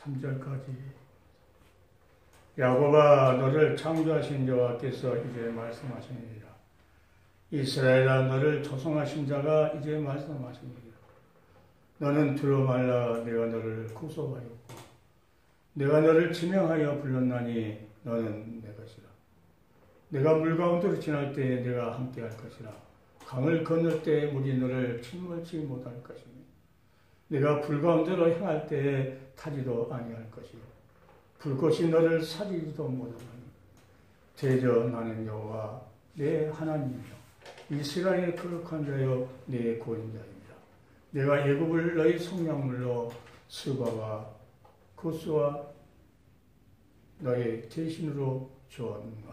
3절까지 야곱아 너를 창조하신 여호와께서 이제 말씀하시느니라. 이스라엘아 너를 조성하신 자가 이제 말씀하시느니라. 너는 두루 말라 내가 너를 구속하였고 내가 너를 지명하여 불렀나니 너는 내 것이라. 내가 물 가운데로 지날 때에 내가 함께할 것이라. 강을 건널 때에 물이 너를 침몰치 못할 것이며 내가 불 가운데로 행할 때에 타지도 아니할 것이요 불꽃이 너를 사리지도 못하나니 대저 나는 여호와 내 하나님이요 이스라엘의 거룩한 자여 내 구원자입니다. 내가 애굽을 너희 속량물로 스바와 구스와 너의 대신으로 주었노라.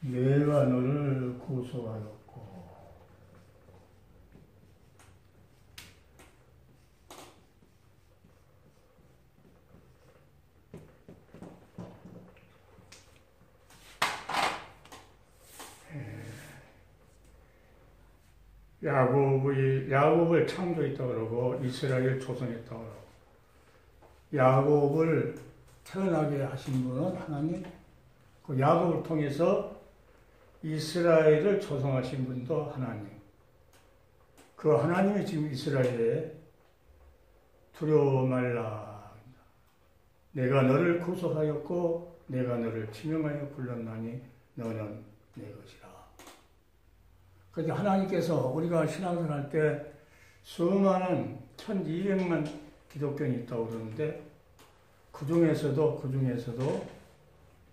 내가 너를 구속하였고 야곱을 창조했다 그러고 이스라엘을 조성했다 그러고 야곱을 태어나게 하신 분은 하나님, 그 야곱을 통해서 이스라엘을 조성하신 분도 하나님. 그 하나님이 지금 이스라엘에 두려워 말라. 내가 너를 구속하였고 내가 너를 지명하여 불렀나니 너는 내 것이라. 그러니까 하나님께서 우리가 신앙생활 할 때 수많은 1200만 기독교인이 있다고 그러는데 그 중에서도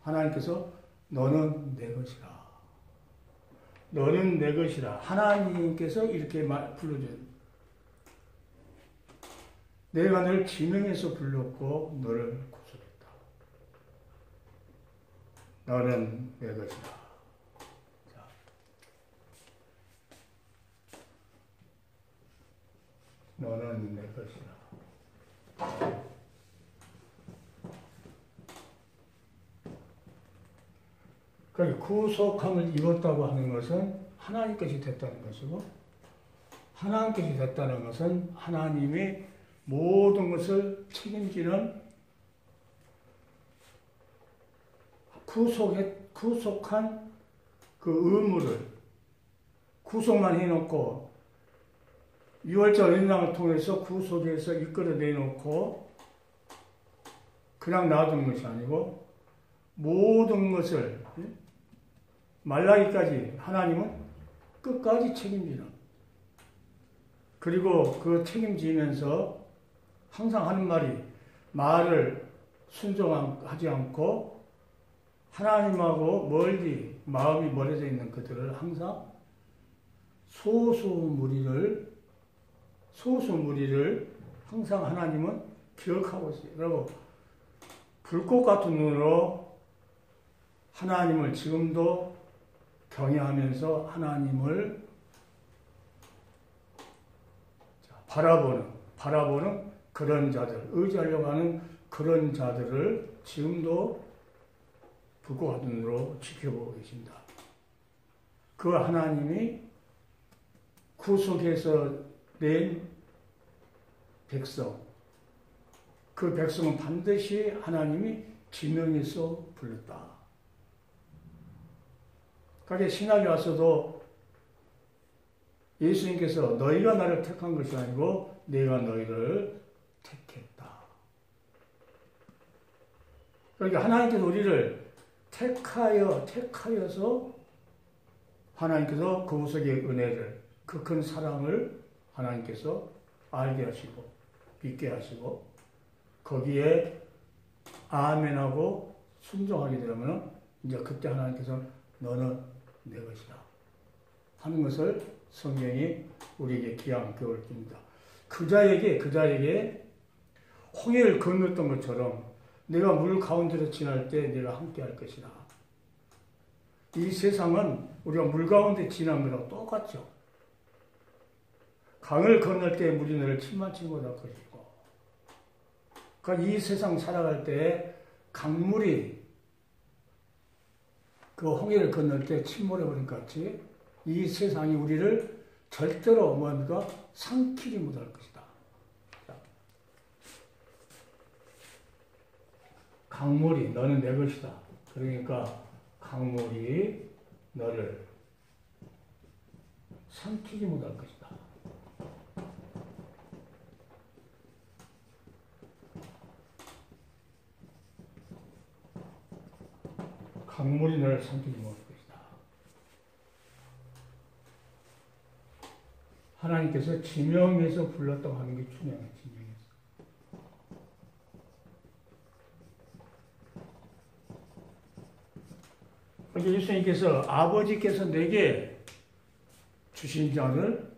하나님께서 너는 내 것이라. 너는 내 것이라. 하나님께서 이렇게 불러줘요. 내가 너를 지명해서 불렀고 너를 구속했다. 너는 내 것이라. 자. 너는 내 것이라. 그러니까 구속함을 입었다고 하는 것은 하나님 것이 됐다는 것이고 하나님 것이 됐다는 것은 하나님이 모든 것을 책임지는 구속한 그 의무를 구속만 해놓고 유월절 연장을 통해서 구속해서 이끌어내놓고 그냥 놔둔 것이 아니고 모든 것을 말라기까지 하나님은 끝까지 책임지는, 그리고 그 책임지면서 항상 하는 말을 순종하지 않고 하나님하고 멀리 마음이 멀어져 있는 그들을 항상 소수무리를 항상 하나님은 기억하고 있어요. 그리고 불꽃 같은 눈으로 하나님을 지금도 경외하면서 하나님을 바라보는 그런 자들, 의지하려고 하는 그런 자들을 지금도 불꽃 같은 눈으로 지켜보고 계신다. 그 하나님이 구속해서 낸 백성, 그 백성은 반드시 하나님이 지명해서 불렀다. 그러니까 신학에 와서도 예수님께서 너희가 나를 택한 것이 아니고 내가 너희를 택했다. 그러니까 하나님께서 우리를 택하여서 하나님께서 그 구속의 은혜를, 그 큰 사랑을 하나님께서 알게 하시고 믿게 하시고 거기에 아멘하고 순종하게 되면 이제 그때 하나님께서 너는 내 것이다. 하는 것을 성경이 우리에게 귀한 교훈을 줍니다. 그 자에게 홍해를 건넜던 것처럼 내가 물 가운데로 지날 때 내가 함께 할 것이다. 이 세상은 우리가 물 가운데 지난 거랑 똑같죠. 강을 건널 때 물이 너를 침만치 못할 것이고, 그러니까 이 세상 살아갈 때 강물이 그 홍해를 건널 때 침몰해버린 것 같이 이 세상이 우리를 절대로 뭔가 삼키지 못할 것이다. 강물이 너는 내 것이다. 그러니까 강물이 너를 삼키지 못할 것이다. 강물이 너를 삼키지 못할 것이다. 하나님께서 지명해서 불렀다고 하는 게 중요해요. 지명해서. 예수님께서 아버지께서 내게 주신 자를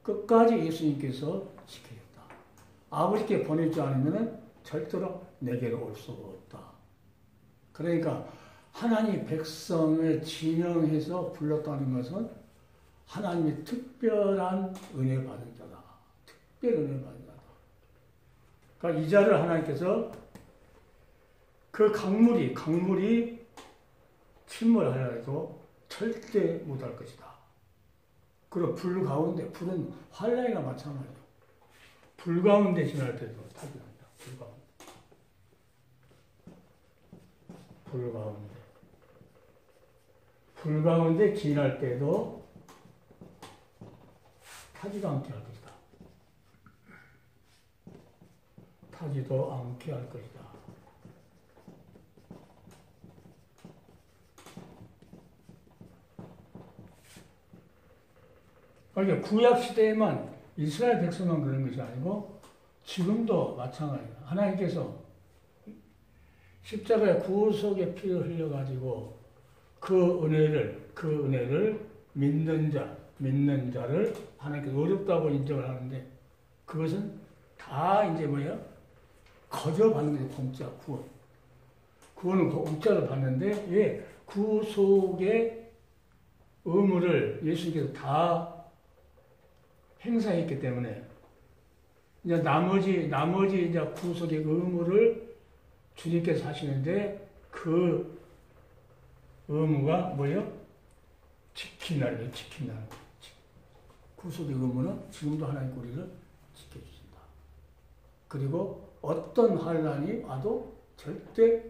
끝까지 예수님께서 지키겠다. 아버지께 보내지 않으면 절대로 내게로 올 수가 없다. 그러니까 하나님 백성을 지명해서 불렀다는 것은 하나님의 특별한 은혜 받은 자다. 특별 은혜 받은 자다. 그러니까 이 자를 하나님께서 그 강물이 침몰하려 해도 절대 못할 것이다. 그리고 불 가운데, 불은 환란이나 마찬가지죠. 불 가운데 지날 때도 타지 않는다. 불 가운데 지날 때도 타지도 않게 할 것이다. 타지도 않게 할 것이다. 그러니까 구약시대에만 이스라엘 백성만 그런 것이 아니고 지금도 마찬가지예요. 하나님께서 십자가의 구속의 피를 흘려가지고 그 은혜를 믿는 자를 하나님께서 어렵다고 인정을 하는데 그것은 다 이제 거저 받는 게 공짜, 구원. 구원은 공짜로 받는데, 왜? 구속의 의무를 예수님께서 다 행사했기 때문에 이제 나머지 이제 구속의 의무를 주님께서 하시는데 그 의무가 뭐예요? 지킨다는 거예요. 구속의 의무는 지금도 하나님 우리를 지켜주신다. 그리고 어떤 환란이 와도 절대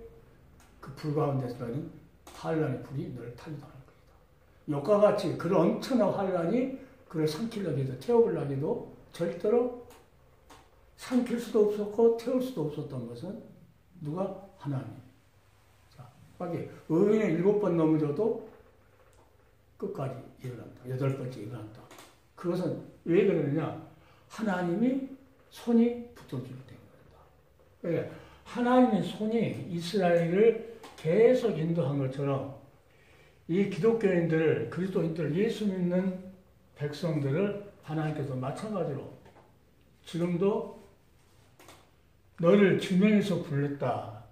그 불 가운데서는 환란의 불이 너를 타지도 않을 것이다. 욕과 같이 그런 엄청난 환란이 그를 삼키려고 해도 태워보려고 해도 절대로 삼킬 수도 없었고 태울 수도 없었던 것은 누가? 하나님. 자, 의인은 7번 넘어져도 끝까지 일어난다. 8번째 일어난다. 그것은 왜 그러느냐? 하나님이 손이 붙어주기 때문이다. 그러니까 하나님의 손이 이스라엘을 계속 인도한 것처럼 이 기독교인들을, 그리스도인들을, 예수 믿는 백성들을 하나님께서 마찬가지로 지금도 너를 지명해서 불렀다.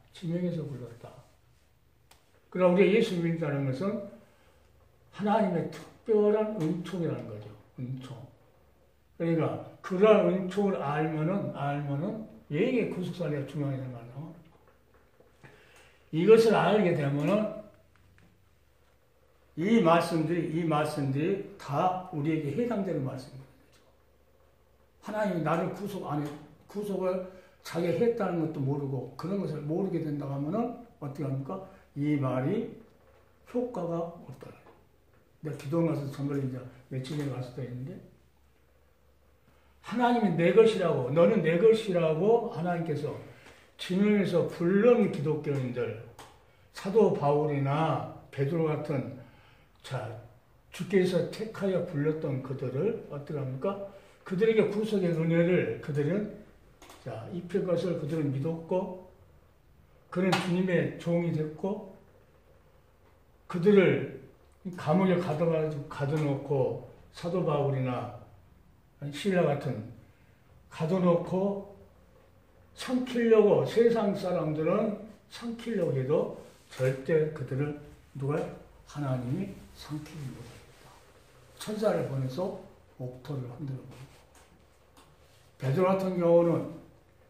그러나 우리가 예수 믿는다는 것은 하나님의 특별한 은총이라는 거죠. 은총. 그러니까 그러한 은총을 알면은 왜 이게 구속사례가 중요하냐면 이것을 알게 되면은 이 말씀들이 다 우리에게 해당되는 말씀입니다. 하나님이 나를 구속을 자기가 했다는 것도 모르고 그런 것을 모르게 된다고 하면은 어떻게 합니까? 이 말이 효과가 없다. 내가 기도원 가서 정말 이제 며칠 전에 갔을 때 있는데 하나님이 내 것이라고, 너는 내 것이라고 하나님께서 지명해서 부른 기독교인들, 사도 바울이나 베드로 같은 주께서 택하여 불렀던 그들을 어떻게 합니까? 그들에게 구속의 은혜를 그들은 입힐 것을 그들은 믿었고 그는 주님의 종이 됐고 그들을 감옥에 가둬놓고 사도 바울이나 신라 같은 가둬놓고 삼키려고 세상 사람들은 삼키려고 해도 절대 그들을 누가 하나님이 삼키지 못하겠다. 천사를 보내서 옥토를 흔들어 버리고 베드로 같은 경우는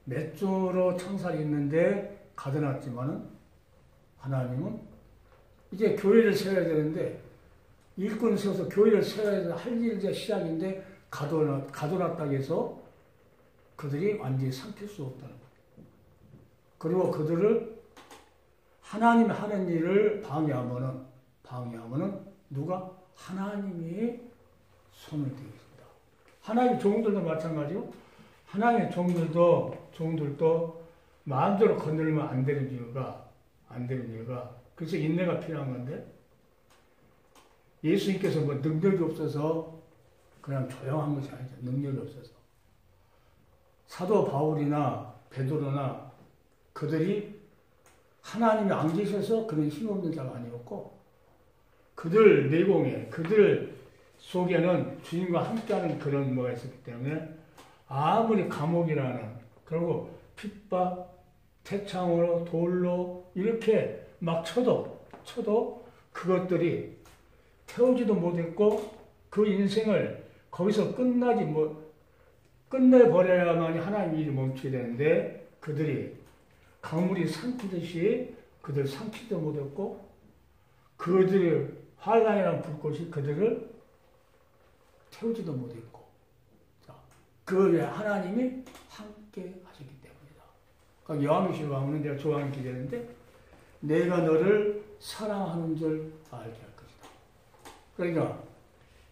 몇 주로 창살이 있는데 가둬놨지만은 하나님은 이제 교회를 세워야 되는데 일꾼 세워서 교회를 세워야 할 일이 이제 시작인데 가둬놨다고 해서 그들이 완전히 삼킬 수 없다는 거예요. 그리고 그들을 하나님이 하는 일을 방해하면은 누가? 하나님이 손을 대겠습니다. 하나님의 종들도 마찬가지요. 하나님의 종들도 마음대로 건들면 안 되는 이유가 그래서 인내가 필요한 건데 예수님께서 뭐 능력이 없어서 그냥 조용한 것이 아니죠. 능력이 없어서 사도 바울이나 베드로나 그들이 하나님이 안 계셔서 그런 힘없는 자가 아니었고 그들 내공에 그들 속에는 주님과 함께하는 그런 뭐가 있었기 때문에 아무리 감옥이라는 그리고 핍박, 태창으로 돌로 이렇게 막 쳐도 그것들이 태우지도 못했고 그 인생을 거기서 끝내버려야만이 하나님 일이 멈춰야 되는데 그들이 강물이 삼키듯이 그들 삼키지도 못했고 그들의 환란이라는 불꽃이 그들을 태우지도 못했고 그 외에 하나님이 함께 하셨기 때문이다. 그러니까 요한계시록 가면 내가 좋아하는 기대인데 내가 너를 사랑하는 줄 알게 할 것이다. 그러니까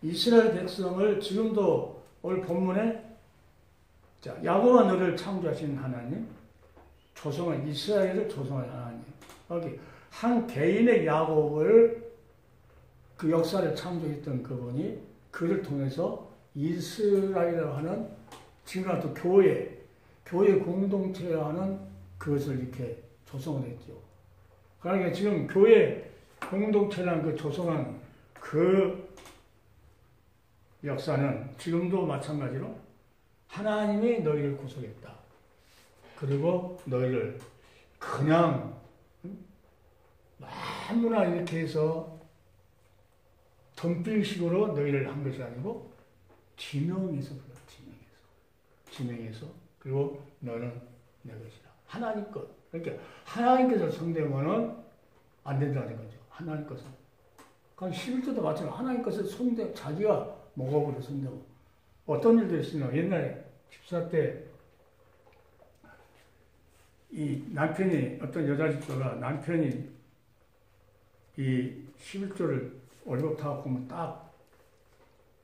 이스라엘 백성을 지금도 오늘 본문에 야곱아 너를 창조하신 하나님 조성한 이스라엘을 조성한 하나님 여기 한 개인의 야곱을 그 역사를 창조했던 그분이 그를 통해서 이스라엘이라고 하는 지금 같은 교회 공동체라고 하는 그것을 이렇게 조성을 했죠. 그러니까 지금 교회 공동체라는 그 조성한 그 역사는 지금도 마찬가지로 하나님이 너희를 구속했다. 그리고 너희를 그냥 아무나 이렇게 해서 덤빌식으로 너희를 한 것이 아니고 지명해서 그리고 너는 내 것이다. 하나님 것. 그러니까 하나님께서 손대면은 안 된다는 거죠. 하나님 것은. 그럼 11조도 마찬가지로 하나님 것을 자기가 먹어버려 손대고. 어떤 일도 있으냐. 옛날에 집사 때 이 남편이 어떤 여자 집사가 남편이 이 11조를 얼룩 타고 딱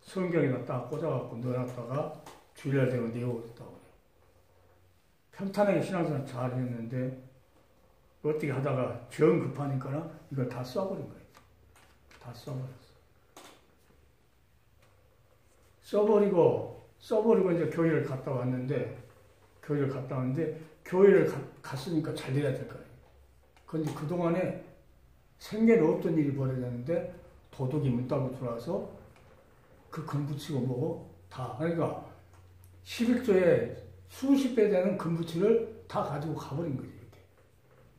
성경에다 딱 꽂아갖고 넣어놨다가 주일날 되면 내어오겠다고 그래요. 평탄하게 신앙생활 잘 했는데 어떻게 하다가 정 급하니까 이걸 다 써버린 거예요. 다 써버렸어. 써버리고 이제 교회를 갔다 왔는데 교회를 갔으니까 잘 돼야 될 거예요. 그런데 그동안에 생계는 없던 일이 벌어졌는데 도둑이 문 따고 들어와서 그 금 붙이고 뭐고 다 그러니까 11조에 수십 배 되는 금붙이를 다 가지고 가버린 거지 이렇게.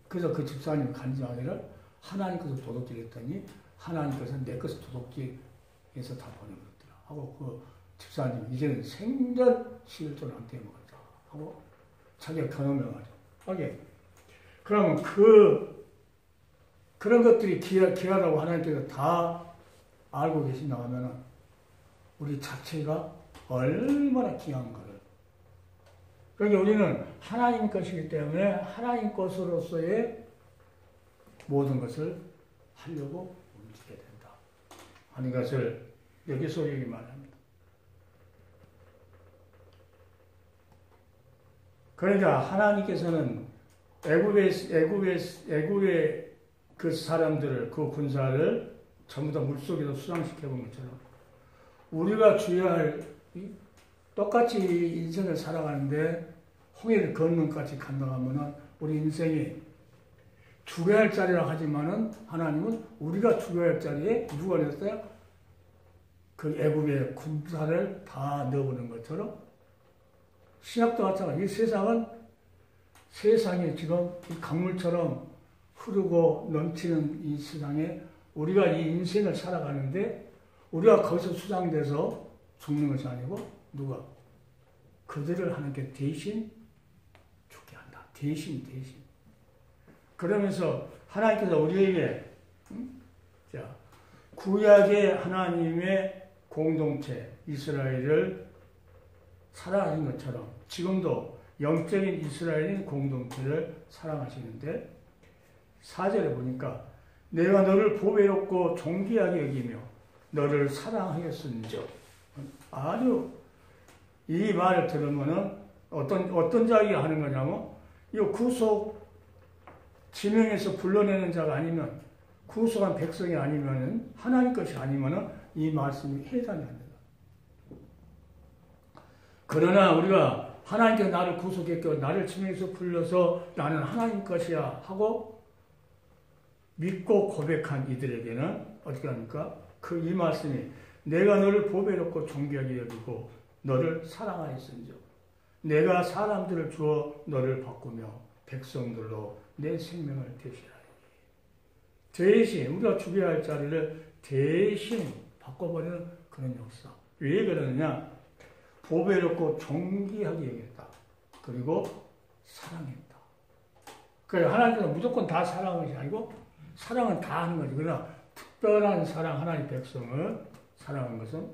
그래서 그 집사님 간증하기를 하나님께서 도둑질했더니 하나님께서 내 것을 도둑질해서 다 보내버렸더라 하고 그 집사님 이제는 생전 11조를 안 떼먹었다 하고 자기가 경험해가지고 하게. 그러면 그런 것들이 귀하다고 하나님께서 다 알고 계신다고 하면은 우리 자체가 얼마나 귀한 거를. 그러니까 우리는 하나님 것이기 때문에 하나님 것으로서의 모든 것을 하려고 움직여야 된다 하는 것을 여기서 얘기 말합니다. 그러니까 하나님께서는 애굽의 그 사람들을 그 군사를 전부 다 물속에서 수상시켜 본 것처럼 우리가 주의해야 할 똑같이 인생을 살아가는데 홍해를 걷는 것까지 간다고 하면은 우리 인생이 죽어야 할 자리라 하지만은 하나님은 우리가 죽어야 할 자리에 누가 냈어요? 그 애굽의 군사를 다 넣어보는 것처럼 신약도 마찬가지. 이 세상이 지금 이 강물처럼 흐르고 넘치는 이 세상에 우리가 이 인생을 살아가는데 우리가 거기서 수장돼서 죽는 것이 아니고 누가? 그들을 하나님께 대신 죽게 한다. 대신. 그러면서 하나님께서 우리에게 구약의 하나님의 공동체 이스라엘을 사랑하신 것처럼 지금도 영적인 이스라엘인 공동체를 사랑하시는데 4절에 보니까 내가 너를 보배롭고 존귀하게 여기며 너를 사랑하였은즉 아주 이 말을 들으면은 어떤 자가 하는 거냐면 이 구속 지명에서 불러내는 자가 아니면 구속한 백성이 아니면은 하나님 것이 아니면은 이 말씀이 해당이 안 된다. 그러나 우리가 하나님께서 나를 구속했고 나를 지명에서 불러서 나는 하나님 것이야 하고 믿고 고백한 이들에게는 어떻게 합니까? 이 말씀이 내가 너를 보배롭고 존귀하게 여기고 너를 사랑하였은즉 내가 사람들을 주어 너를 바꾸며 백성들로 내 생명을 대신하리니 대신 우리가 죽여야 할 자리를 대신 바꿔버리는 그런 역사. 왜 그러느냐? 보배롭고 존귀하게 여겼다. 그리고 사랑했다. 그러니까 하나님께서 무조건 다 사랑하는 것이 아니고 사랑은 다 하는 거지. 그러나 특별한 사랑, 하나님 백성을 사랑하는 것은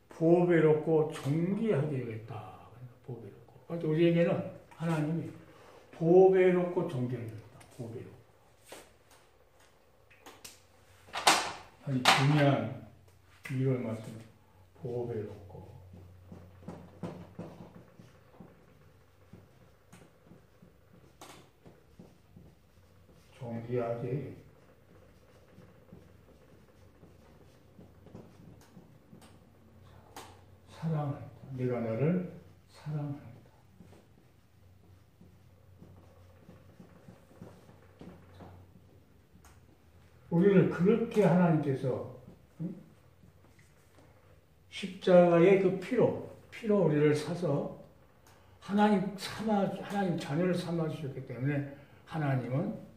보배롭고 존귀하게 여겼다. 보배롭고. 그래서 우리에게는 하나님이 보배롭고 존귀하게 여겼다. 보배롭고. 아주 중요한 이걸 말씀. 보배롭고. 존귀하게 사랑한다. 내가 너를 사랑한다. 우리를 그렇게 하나님께서 십자가의 그 피로 우리를 사서 하나님 자녀를 삼아 주셨기 때문에 하나님은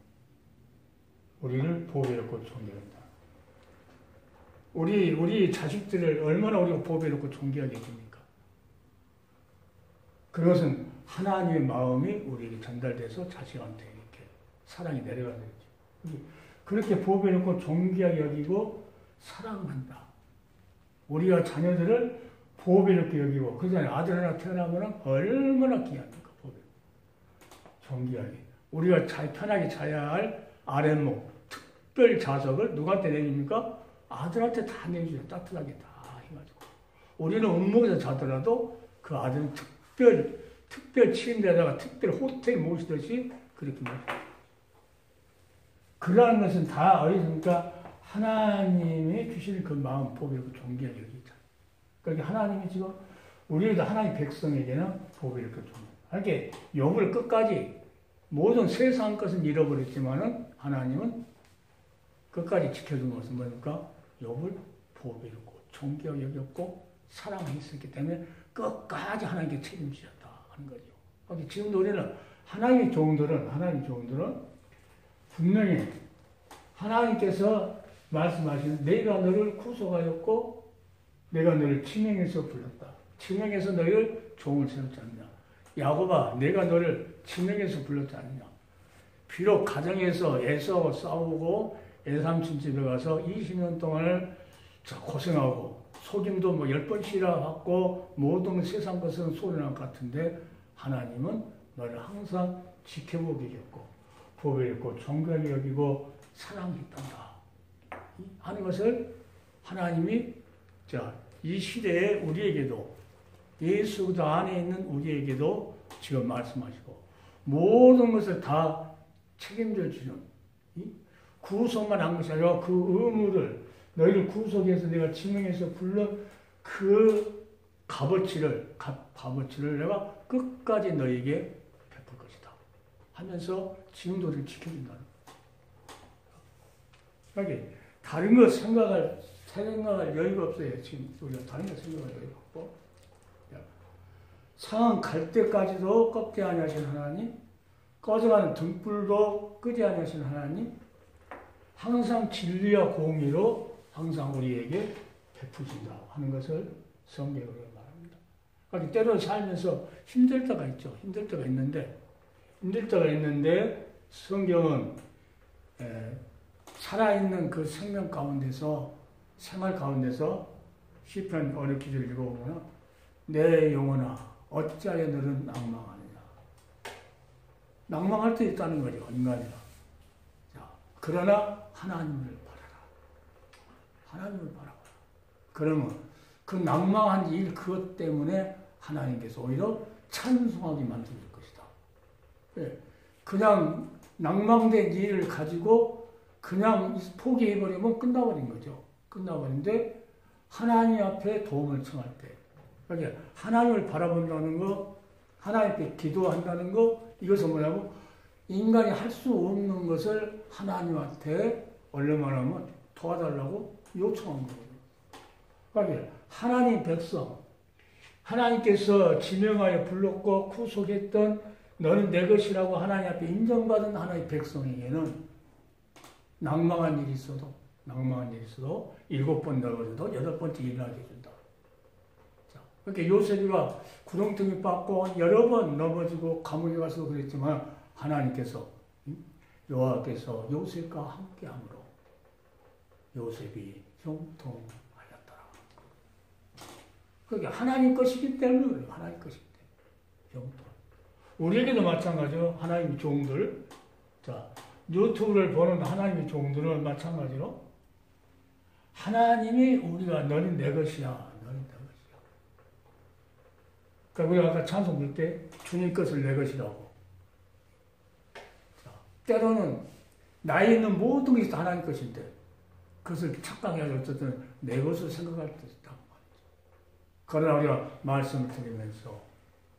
우리를 보배롭고 존귀한다. 우리 자식들을 얼마나 우리가 보배롭고 존귀하게 해줍니까? 그것은 하나님의 마음이 우리에게 전달돼서 자식한테 이렇게 사랑이 내려가는 거죠. 그렇게 보배롭고 존귀하게 여기고 사랑한다. 우리가 자녀들을 보배롭게 여기고 그전에 아들 하나 태어나면 얼마나 귀합니까? 보배롭고 존귀하게. 우리가 편하게 자야 할 아랫목 특별 자석을 누구한테 내립니까? 아들한테 다 내주죠. 따뜻하게 다 해가지고. 우리는 운목에서 자더라도 그 아들은 특별 침대에다가 특별 호텔 모시듯이 그렇게 모시죠. 그러한 것은 다 어디서니까 하나님이 주신 그 마음 보배롭고 존귀하게 여기잖아요. 그러니까 하나님이 지금 우리도 하나님 백성에게는 보배롭고 존귀하게. 이렇게 욥을 끝까지 모든 세상 것은 잃어버렸지만은 하나님은 끝까지 지켜준 것은 뭡니까? 욥을 보배롭고 존귀하게 여겼고 사랑했었기 때문에 끝까지 하나님께 책임지셨다 하는 거죠. 그러니까 지금도 우리는 하나님의 종들은 분명히 하나님께서 말씀하시는 내가 너를 구속하였고 내가 너를 지명해서 불렀다. 지명해서 너희를 종을 세웠지 않느냐. 야곱아 내가 너를 지명해서 불렀지 않느냐. 비록 가정에서 애써 싸우고 애삼촌 집에 가서 20년 동안을 고생하고 속임도 10번씩이나 받고 모든 세상 것은 소리난 것 같은데 하나님은 너를 항상 지켜보고 계셨고 보배롭고 존귀하게 여기고 사랑했단다 하는 것을 하나님이 이 시대에 우리에게도 예수 그리스도 안에 있는 우리에게도 지금 말씀하시고 모든 것을 다 책임져 주는 구속만 한 것이 아니라 그 의무를 너희를 구속해서 내가 지명해서 불른 그 값어치를 내가 끝까지 너희에게 베풀 것이다 하면서 지금도 우리를 지켜준다는 거예요. 여기 다른 거 생각할 여유가 없어요. 지금 우리가 다른 거 생각할 여유가 없고. 상황 갈 때까지도 꺾지 아니하신 하나님, 꺼져가는 등불도 끄지 아니하신 하나님, 항상 진리와 공의로 항상 우리에게 베푸신다 하는 것을 성경으로 말합니다. 그러니까 때로 살면서 힘들 때가 있죠. 힘들 때가 있는데 성경은 살아있는 그 생명 가운데서 생활 가운데서 시편 어느 기절 읽어보면 내 영혼아 어찌하여 너는 낭망하느냐. 낭망할 때 있다는 거죠. 인간이라. 자, 그러나 하나님을 바라라. 하나님을 바라봐라. 그러면 그 낭망한 일 그것 때문에 하나님께서 오히려 찬송하게 만들 것이다. 그냥 낭망된 일을 가지고 그냥 포기해버리면 끝나버린 거죠. 끝나버린데 하나님 앞에 도움을 청할 때 그러니까 하나님을 바라본다는 거, 하나님께 기도한다는 거, 이것은 뭐냐면 인간이 할 수 없는 것을 하나님한테 얼마나 하면 도와달라고 요청한 거예요. 그러니까 하나님 백성, 하나님께서 지명하여 불렀고 구속했던 너는 내 것이라고 하나님 앞에 인정받은 하나님의 백성에게는 낭망한 일이 있어도 7번 넘어져도 8번째 일어나게 해준다. 그러니까 요셉이가 구렁텅이 빠고 여러 번 넘어지고 감옥에 가서 그랬지만 하나님께서 여호와께서 요셉과 함께함으로 요셉이 형통하였더라. 그게 하나님 것이기 때문에 하나님 것이기 때문에 형통. 우리에게도 마찬가지로 하나님의 종들, 자 유튜브를 보는 하나님의 종들은 마찬가지로 하나님이 우리가 너는 내 것이야. 그러니까 우리가 아까 찬송 부를 때 주님 것을 내 것이라고. 자, 때로는 나에 있는 모든 것이 하나님 것인데 그것을 착각해서 어쨌든 내 것을 생각할 때 있다고 말이죠. 그러나 우리가 말씀을 드리면서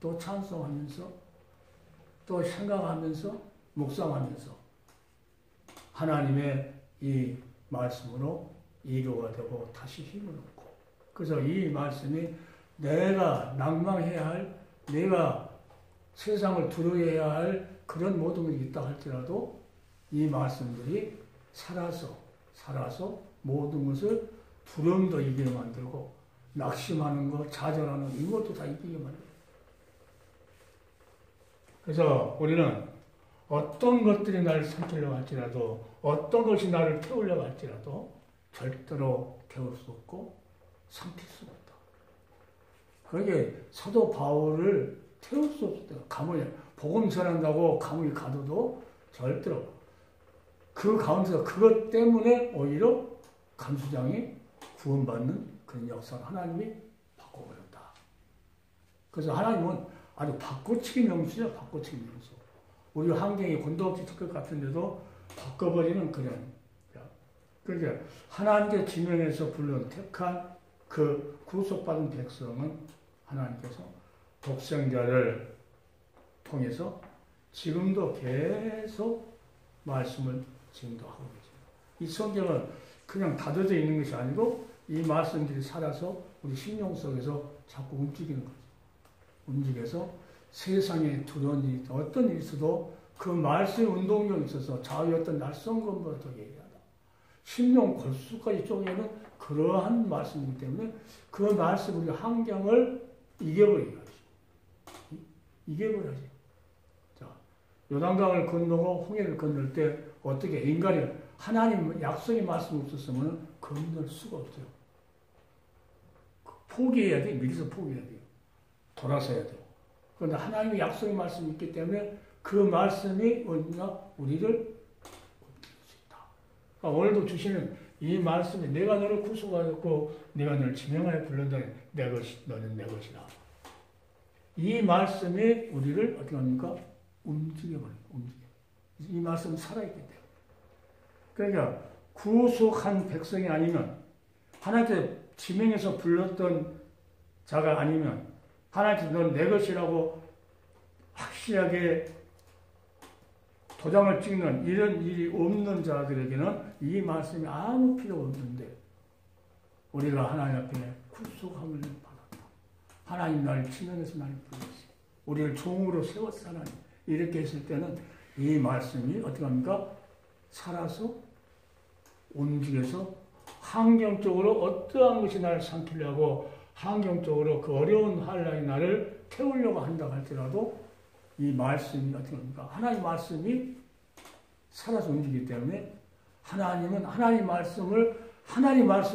또 찬송하면서 또 생각하면서 묵상하면서 하나님의 이 말씀으로 이루가 되고 다시 힘을 얻고 그래서 이 말씀이 내가 낭망해야 할, 내가 세상을 두려워해야 할 그런 모든 것이 있다 할지라도 이 말씀들이 살아서 모든 것을 두려움도 이기게 만들고 낙심하는 것, 좌절하는 이것도 다 이기게 만들고 그래서 우리는 어떤 것들이 나를 삼키려고 할지라도 어떤 것이 나를 태우려고 할지라도 절대로 태울 수 없고 삼킬 수 없다. 그러게 사도 바울을 태울 수 없었다. 감옥에 복음 전한다고 감옥에 가둬도 절대로 그 가운데서 그것 때문에 오히려 감수장이 구원받는 그런 역사를 하나님이 바꿔버렸다. 그래서 하나님은 아주 바꿔치기 명수죠. 바꿔치기 명수. 우리 환경이 곤도없이 척것 같은데도 바꿔버리는 그런. 그러니까 하나님께 지명해서 불러 택한 그 구속받은 백성은 하나님께서 독생자를 통해서 지금도 계속 말씀을 지금도 하고 계십니다. 이 성경은 그냥 닫아져 있는 것이 아니고 이 말씀들이 살아서 우리 심령 속에서 자꾸 움직이는 거죠. 움직여서 세상에 두려운 일이 어떤 일이 있어도 그 말씀의 운동력이 있어서 좌우의 어떤 낯선 것보다 더 예리하다. 심령 골수까지 쪼개는 그러한 말씀이기 때문에 그 말씀 우리 환경을 이겨버려야지. 이겨버려야지. 자, 요단강을 건너고 홍해를 건널 때 어떻게 인간이 하나님 약속의 말씀이 없었으면 건널 수가 없어요. 포기해야 돼. 미리서 포기해야 돼요. 돌아서야 돼요. 그런데 하나님의 약속의 말씀이 있기 때문에 그 말씀이 우리를 옮길 수 있다. 그러니까 오늘도 주시는 이 말씀이 내가 너를 구속하였고 내가 너를 지명하여 불렀다니 너는 내 것이다. 이 말씀이 우리를 어떻게 합니까? 움직여버려요. 이 말씀은 살아있기 때문에. 그러니까 구속한 백성이 아니면 하나님께 지명해서 불렀던 자가 아니면 하나님께 넌 내 것이라고 확실하게 도장을 찍는 이런 일이 없는 자들에게는 이 말씀이 아무 필요 없는데 우리가 하나님 앞에 구속함을 받았다. 하나님 나를 지명해서 나를 부르셨어요. 우리를 종으로 세웠어 하나님. 이렇게 했을 때는 이 말씀이 어떻게 합니까? 살아서 움직여서 환경적으로 어떠한 것이 나를 삼키려고 환경적으로 그 어려운 한란이 나를 태우려고 한다고 할지라도 이 말씀이 어떻게 합니까? 하나님 말씀이 살아서 움직이기 때문에 하나님은 하나님 말씀을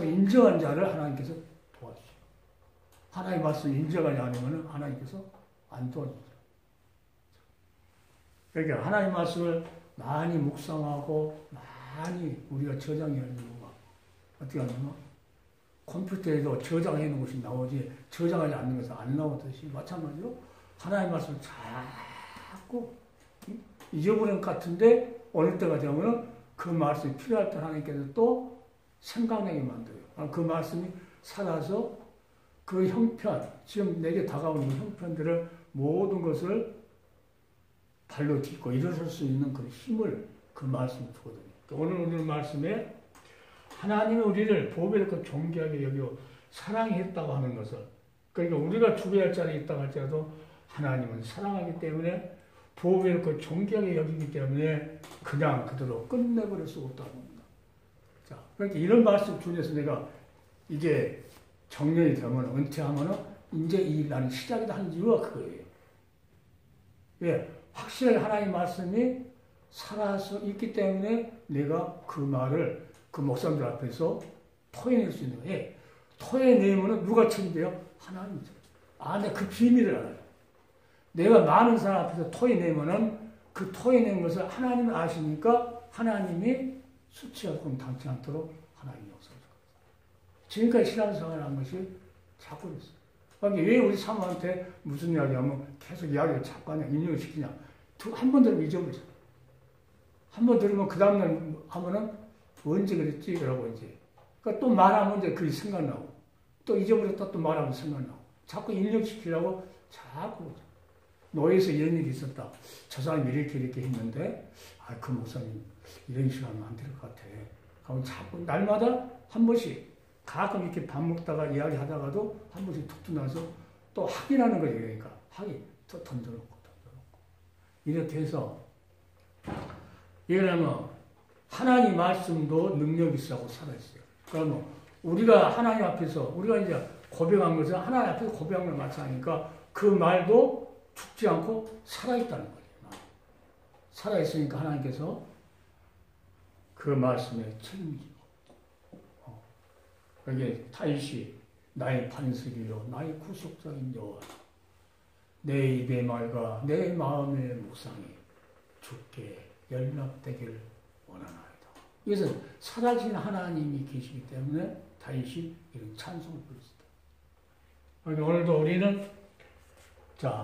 인정한 자를 하나님께서 도와주시고 하나님 말씀을 인정하지 않으면 하나님께서 안 도와줍니다. 그러니까 하나님 말씀을 많이 묵상하고 많이 우리가 저장해야 하는 이유가 어떻게 하냐면 컴퓨터에도 저장해 놓은 것이 나오지 저장하지 않는 것은 안 나오듯이 마찬가지로 하나님 말씀을 자꾸 잊어버린 것 같은데 어느 때가 되면 그 말씀이 필요할 때 하나님께서 또 생각나게 만들어요. 그 말씀이 살아서 그 형편, 지금 내게 다가오는 형편들을 모든 것을 발로 딛고 일어설 수 있는 그 힘을 그 말씀이 주거든요. 오늘 말씀에 하나님이 우리를 보배롭고 존귀하게 여기고 사랑했다고 하는 것을 그러니까 우리가 주의할 자리에 있다고 할지라도 하나님은 사랑하기 때문에 보배롭고 존귀하게 여기기 때문에 그냥 그대로 끝내버릴 수 없다고 합니다. 자, 그러니까 이런 말씀 중에서 내가 이게 정년이 되면 은퇴하면 이제 이 나는 시작이다 하는 이유가 그거예요. 왜? 확실하게 하나님 말씀이 살아서 있기 때문에 내가 그 말을 그 목사님들 앞에서 토해낼 수 있는 거예요. 토해내면 누가 책임져요? 하나님이죠. 내가 그 비밀을 알아요. 내가 많은 사람 앞에서 토해내면은 그 토해낸 것을 하나님이 아시니까 하나님이 수치하고 당치 않도록 하나님이 역사하죠. 지금까지 신앙생활을 한 것이 자꾸 그랬어요. 그러니까 왜 우리 사모한테 무슨 이야기 하면 계속 이야기를 자꾸 하냐, 인용을 시키냐. 한 번 들으면 잊어버리죠. 한 번 들으면 그 다음날 하면은 언제 그랬지? 라고 이제. 그러니까 또 말하면 이제 그게 생각나고, 또 잊어버렸다 또 말하면 생각나고, 자꾸 인력시키려고 자꾸 노예에서 이런 일이 있었다. 저 사람이 이렇게 했는데, 그 목사님 이런 식으로 하면 안 될 것 같아. 그럼 자꾸 날마다 한 번씩 가끔 이렇게 밥 먹다가 이야기 하다가도 한 번씩 툭 튀어나와서 또 확인하는 거예요. 그러니까 확인, 또 던져놓고. 이렇게 해서, 이거는 하나님 말씀도 능력이 있다고 살아있어요. 그러면 우리가 하나님 앞에서, 우리가 이제 고백한 것은 하나님 앞에서 고백한 걸 마찬가지니까 그 말도 죽지 않고 살아있다는 거예요. 살아있으니까 하나님께서 그 말씀에 책임지고, 이게 다윗이 나의 반석이요, 나의 구속자인 여호와, 내 입의 말과 내 마음의 묵상이 주께 연락되기를 원하나이다. 이것은 살아진 하나님이 계시기 때문에 다윗이 이런 찬송을 부르셨다. 그러니까 오늘도 우리는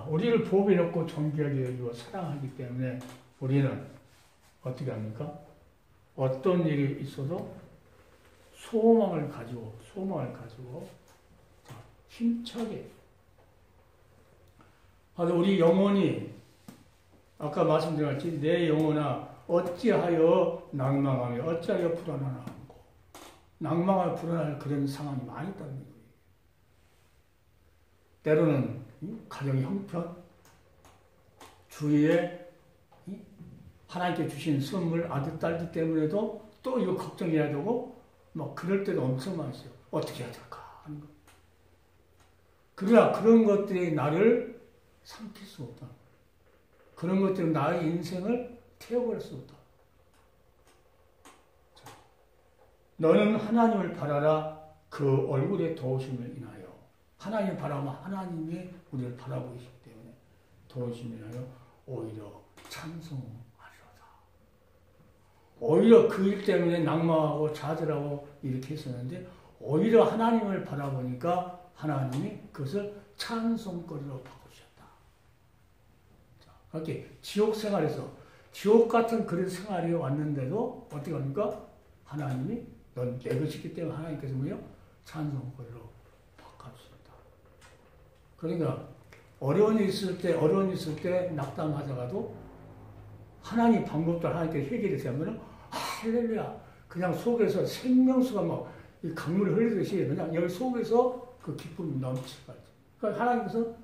우리를 보배롭고 존귀하게 여기고 사랑하기 때문에 우리는 어떻게 합니까? 어떤 일이 있어도 소망을 가지고 힘차게 우리 영혼이 아까 말씀드렸지 내 영혼아 어찌하여 낭망하며 어찌하여 불안하고 낭망하여 불안할 그런 상황이 많이 있다는 거예요. 때로는 가정의 형편, 주위에 하나님께 주신 선물 아들 딸들 때문에도 또 이거 걱정해야 되고 막 그럴 때도 엄청 많았어요. 어떻게 해야 될까 하는 거. 그러나 그런 것들이 나를 삼킬 수 없다. 그런 것들은 나의 인생을 태워버릴 수 없다. 너는 하나님을 바라라. 그 얼굴의 도우심을 인하여. 하나님을 바라면 하나님이 우리를 바라보고 계시기 때문에 도우심을 인하여 오히려 찬송하리로다. 오히려 그 일 때문에 낭망하고 좌절하고 이렇게 했었는데 오히려 하나님을 바라보니까 하나님이 그것을 찬송거리로 바꾸셨다. 이렇게 지옥 생활에서 지옥 같은 그런 생활이 왔는데도 어떻게 합니까? 하나님이 넌 내 것이기 때문에 하나님께서 뭐요? 찬송거리로 바꿔주셨다. 그러니까 어려운 일 있을 때 낙담하다가도 하나님 방법도 하나님께 해결이 되면 할렐루야. 그냥 속에서 생명수가 막 이 강물이 흘리듯이 그냥 여기 속에서 그 기쁨이 넘치가지. 그러니까 하나님께서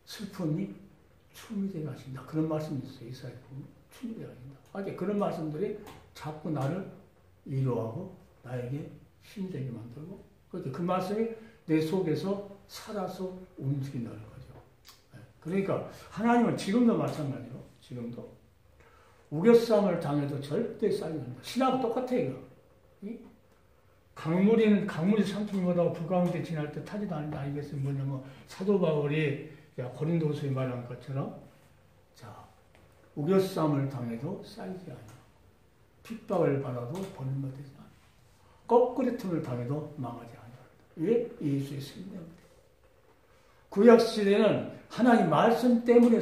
슬픔이 춤이 되게 하신다. 그런 말씀이 있어요. 이사야 보면 춤이 되게 하신다. 그러니까 그런 말씀들이 자꾸 나를 위로하고 나에게 힘되게 만들고 그러니까 그 말씀이 내 속에서 살아서 움직인다는 거죠. 그러니까 하나님은 지금도 마찬가지로 지금도 우겨싸움을 당해도 절대 쌓이지 않는다. 신하고 똑같아요. 강물이 상품보다 그 가운데 지날 때 타지도 않는다. 알겠어요? 뭐냐면 사도 바울이 고린도서에 말한 것처럼 자 우겨싸움을 당해도 쌓이지 않아. 핍박을 받아도 버림받지 않아. 거꾸리틈을 당해도 망하지 않아. 왜? 예수의 생명. 구약 시대는 하나님 말씀 때문에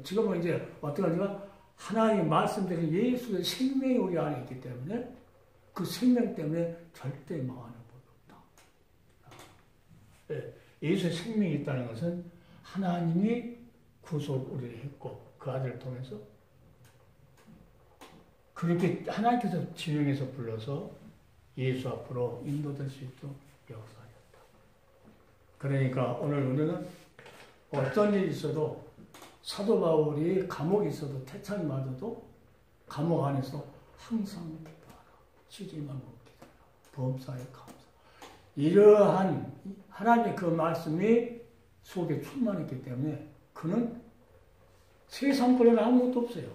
지금은 이제 어떻게 하지만 하나님 말씀대로 예수의 생명이 우리 안에 있기 때문에 그 생명 때문에 절대 망하는 법이 없다. 예수의 생명이 있다는 것은 하나님이 구속 우리를 했고 그 아들을 통해서 그렇게 하나님께서 지명해서 불러서 예수 앞으로 인도될 수 있도록 역사하셨다. 그러니까 오늘 우리는 어떤 일이 있어도 사도 바울이 감옥에 있어도 태창이 맞아도 감옥 안에서 항상 기도하라. 쉬지 말고 기도하라. 범사에 감사. 이러한 하나님의 그 말씀이 속에 충만했기 때문에 그는 세상 거에는 아무것도 없어요.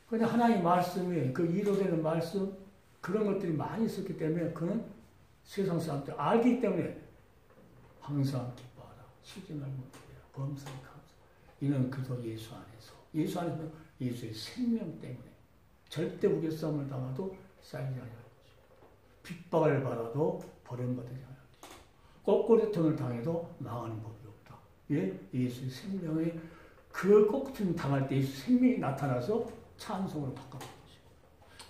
그냥 하나님의 말씀이 그 이루어되는 말씀 그런 것들이 많이 있었기 때문에 그는 세상 사람들 알기 때문에 항상 기뻐하라. 쉬지 말고 기도하라. 범사에 감사. 이는 그도 예수 안에서 예수의 생명 때문에 절대 우겨싸움을 당하도 쌓이지 않을 것이고 핍박을 받아도 버림받지 않을 것이고 거꾸리통을 당해도 망하는 법이 없다. 왜? 예수의 생명이 그 거꾸리통을 당할 때 예수 생명이 나타나서 찬송으로 바꿔버린 것이고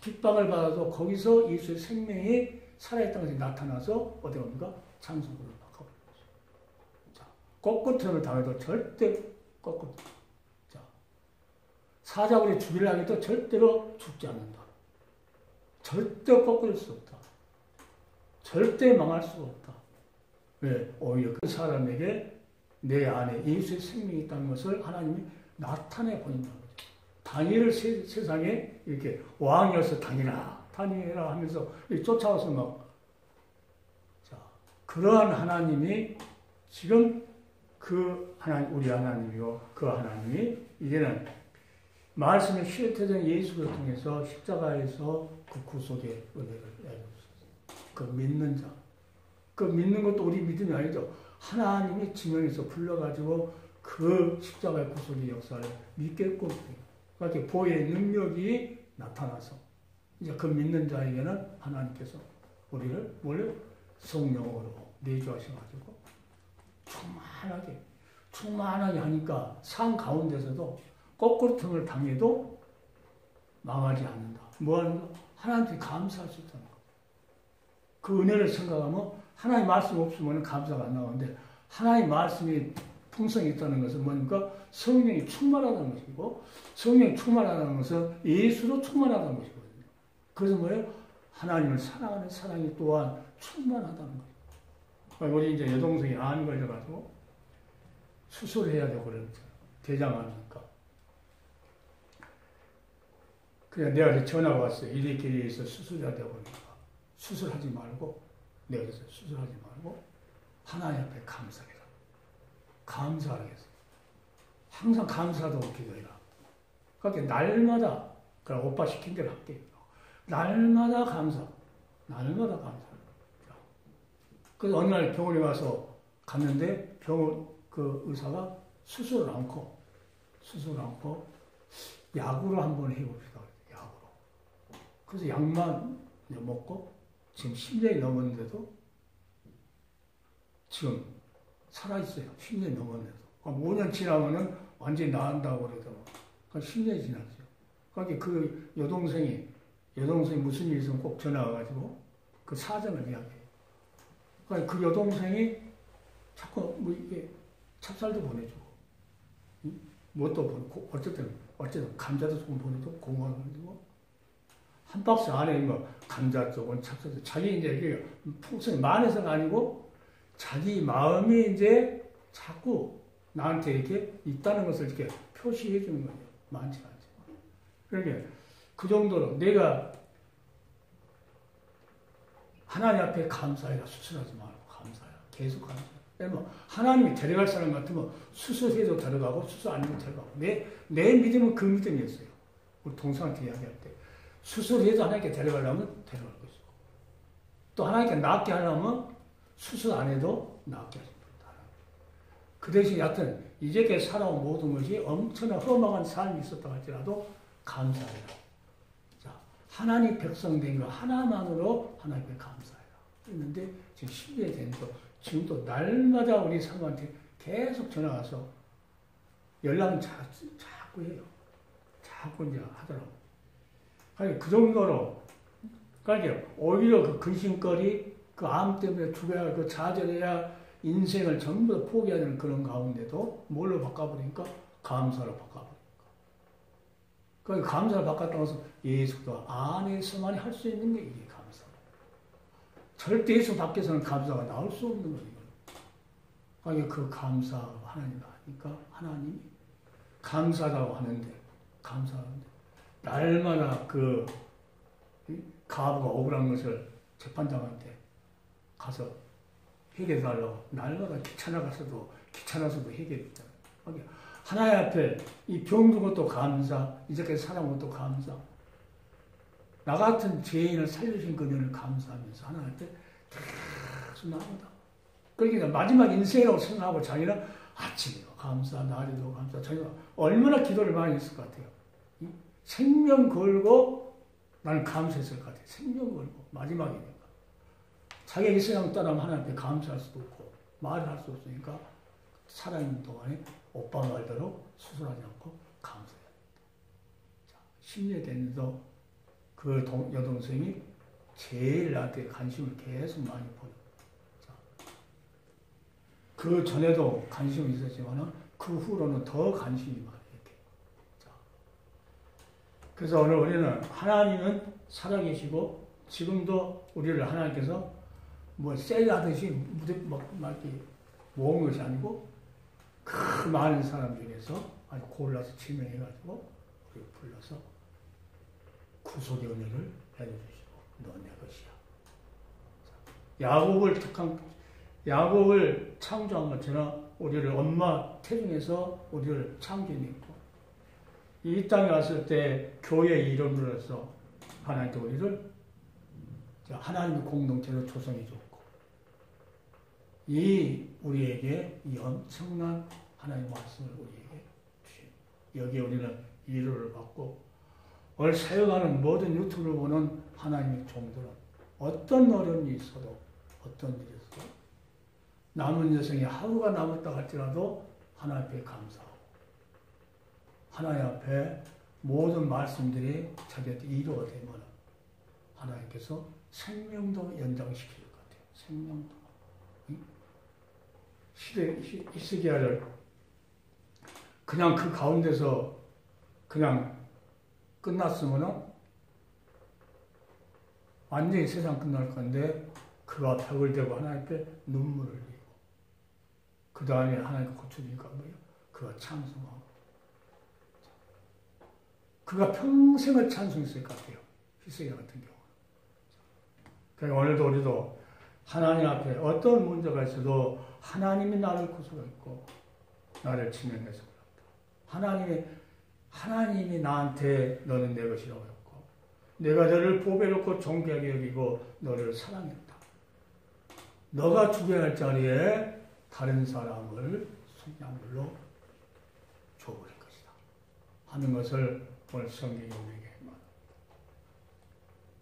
핍박을 받아도 거기서 예수의 생명이 살아있다는 것이 나타나서 어디 옵니까? 찬송으로 바꿔버린 것이고 자, 거꾸리통을 당해도 절대 거꾸로. 자, 사자굴이 죽이려고 해도 절대로 죽지 않는다. 절대 거꾸릴 수 없다. 절대 망할 수 없다. 왜? 오히려 그 사람에게 내 안에 예수의 생명이 있다는 것을 하나님이 나타내 보인다는 거죠. 다니엘을 세상에 이렇게 왕이어서 다니라 하면서 쫓아와서 막. 자, 그러한 하나님이 지금 그 하나님, 우리 하나님이요. 그 하나님이 이제는 말씀의 실태된 예수를 통해서 십자가에서 그 구속의 은혜를 내려주셨어요. 그 믿는 자. 그 믿는 것도 우리 믿음이 아니죠. 하나님이 지명해서 불러가지고 그 십자가의 구속의 역사를 믿겠고, 그렇게 보혜의 능력이 나타나서 이제 그 믿는 자에게는 하나님께서 우리를 원래 성령으로 내주하셔가지고 충만하게 하니까 상 가운데서도 거꾸로통을 당해도 망하지 않는다. 뭐하는 거? 하나님께 감사할 수 있다는 거. 그 은혜를 생각하면 하나님 말씀 없으면 감사가 안 나오는데 하나님 말씀이 풍성이 있다는 것은 뭡니까? 성령이 충만하다는 것이고 성령이 충만하다는 것은 예수로 충만하다는 것이거든요. 그래서 뭐예요? 하나님을 사랑하는 사랑이 또한 충만하다는 거예요. 우리 이제 여동생이 암이 걸려가지고 수술해야 되고 그랬죠. 대장암이니까. 그냥 내가 전화가 왔어요. 이리길에서 수술해야 되고 그러니까. 수술하지 말고, 내가 그래서 수술하지 말고, 하나님 앞에 감사해라. 감사하겠어. 항상 감사하다고 기도해라. 그러니까 날마다, 그럼 오빠 시킨 대로 할게. 날마다 감사. 날마다 감사. 그래서 어느 날 병원에 와서 갔는데 그 의사가 수술을 않고 약으로 한번 해봅시다. 약으로. 그래서 약만 먹고 지금 10년이 넘었는데도 지금 살아있어요. 10년이 넘었는데도. 5년 지나면은 완전히 나은다고 그러더라고요. 그러니까 10년이 지났어요. 그러니까 그 여동생이 무슨 일이 있으면 꼭 전화 와가지고 그 사정을 이야기해요. 그러니까 그 여동생이 자꾸 뭐 이게 찹쌀도 보내주고, 뭣도 보내고, 어쨌든 어쨌든 감자도 조금 보내도 고마운 거고 한 박스 안에 뭐 감자 쪽은 찹쌀 자기 이제 이게 풍성이 많아서가 아니고 자기 마음이 이제 자꾸 나한테 이렇게 있다는 것을 이렇게 표시해 주는 거예요. 많지 않죠. 그러니까 그 정도로 내가 하나님 앞에 감사해라. 수술하지 말고 감사해라. 계속 감사해라. 왜냐면 하나님이 데려갈 사람 같으면 수술해도 데려가고 수술 안 해도 데려가고 내 믿음은 그 믿음이었어요. 우리 동생한테 이야기할 때 수술해도 하나님께 데려가려면 데려갈 것이고 또 하나님께 낫게 하려면 수술 안 해도 낫게 하십니다. 그 대신 여하튼 이제까지 살아온 모든 것이 엄청난 험악한 삶이 있었다 할지라도 감사해라. 자, 하나님 백성 된 거 하나만으로 하나님께 감사해라. 했는데 지금 10년이 되면서 지금도 날마다 우리 사모한테 계속 전화 와서 연락은 자꾸 해요. 자꾸 이제 하더라고. 그러니까 그 정도로 그러니까 오히려 그 근심거리, 그 암 때문에 죽어야 할 그 좌절해야 인생을 전부 다 포기해야 되는 그런 가운데도 뭘로 바꿔버리니까 감사로 바꿔버리니까. 그러니까 감사를 바꿨다고 해서 예수도 안에서만 할 수 있는 게 이게 감사. 절대 예수 밖에서는 감사가 나올 수 없는 거예요. 그러니까 그 감사 하나님 하니까 하나님이 감사라고 하는데 감사하는데 날마다 그 가부가 억울한 것을 재판장한테 가서 해결해달라고 날마다 귀찮아서도 해결했잖아요. 하나님 앞에 이 병든 것도 감사, 이제까지 살아온 것도 감사. 나 같은 죄인을 살려주신 그녀를 감사하면서 하나님한테 계속 나오다. 그러니까 마지막 인생이라고 생각하고 자기는 아침에도 감사, 낮에도 감사. 자기가 얼마나 기도를 많이 했을 것 같아요. 생명 걸고 나는 감사했을 것 같아요. 생명 걸고 마지막이니까. 자기가 이 세상 떠나면 하나님께 감사할 수도 없고 말을 할 수 없으니까 살아있는 동안에 오빠 말대로 수술하지 않고 감사해야 됩니다. 10년 됐는데도 그 여동생이 제일 나한테 관심을 계속 많이 보여. 그 전에도 관심이 있었지만 그 후로는 더 관심이 많아요. 이렇게. 그래서 오늘 우리는 하나님은 살아계시고 지금도 우리를 하나님께서 뭐 세일하듯이 막 이렇게 모은 것이 아니고 그 많은 사람 중에서 아주 골라서 지명해가지고 우리 불러서 구속의 은혜를 해주시고 너 내 것이야. 야곱을 창조한 것처럼 우리를 엄마 태중에서 우리를 창조했고 이 땅에 왔을 때 교회의 이름으로서 하나님께 우리를 하나님의 공동체로 조성해 줬고 우리에게 이 엄청난 하나님의 말씀을 우리에게 주신 여기에 우리는 위로를 받고 오늘 사역하는 모든 유튜브를 보는 하나님의 종들은 어떤 어려움이 있어도 어떤 일이 있어도 남은 여생에 하루가 남았다 할지라도 하나님 앞에 감사하고 하나님 앞에 모든 말씀들이 자기한테 이루어가 되면 하나님께서 생명도 연장시킬 것 같아요. 생명도. 히스기야를 그냥 그 가운데서 그냥 끝났으면 완전히 세상 끝날 건데 그가 벽을 대고 하나님 앞에 눈물을 흘리고 그 다음에 하나님께 고쳐주니까 뭐예요? 그가 찬송하고 그가 평생을 찬송했을 것 같아요. 히스기야 같은 경우. 그러니까 오늘도 우리도 하나님 앞에 어떤 문제가 있어도 하나님이 나를 구속했고 나를 지명해서 하나님이 나한테 너는 내 것이라고 했고 내가 너를 보배롭고 존귀하게 여기고 너를 사랑했다. 너가 죽어야 할 자리에 다른 사람을 순양물로 줘버릴 것이다 하는 것을 오늘 성경이 우리에게 말합니다.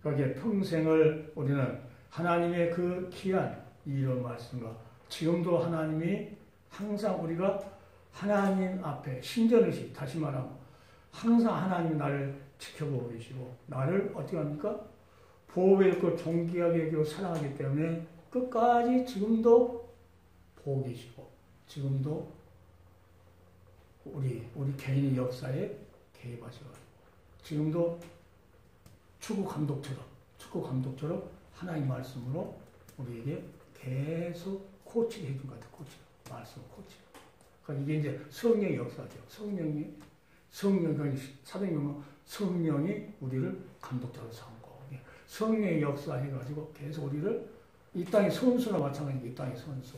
거기에 평생을 우리는 하나님의 그 귀한 이런 말씀과 지금도 하나님이 항상 우리가 하나님 앞에 신전의식 다시 말하면 항상 하나님이 나를 지켜보고 계시고 나를 어떻게 합니까? 보호했고 존귀하게 여기고 사랑하기 때문에 끝까지 지금도 보고 계시고 지금도 우리 개인의 역사에 개입하셔가지고 지금도 축구 감독처럼 하나님 말씀으로 우리에게 계속 코치를 해준 것 같아요. 말씀 코치. 그러니까 이게 이제 성령의 역사죠. 성령이 사도행전은 성령이 우리를 감독자로 삼고 성령의 역사 해가지고 계속 우리를 이 땅의 선수나 마찬가지로 이 땅의 선수.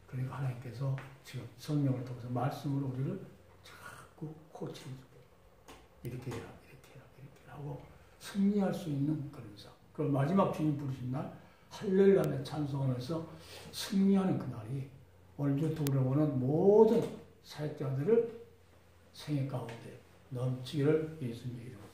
그러니까 하나님께서 지금 성령을 통해서 말씀으로 우리를 자꾸 코치해주고 이렇게 해라, 이렇게 해라, 이렇게 하고 승리할 수 있는 그런 상. 그 마지막 주님 부르신 날 할렐루야 찬송하면서 승리하는 그날이 오늘 유튜브를 보는 모든 사역자들을 생애 가운데 넘치기를 예수님의 이름으로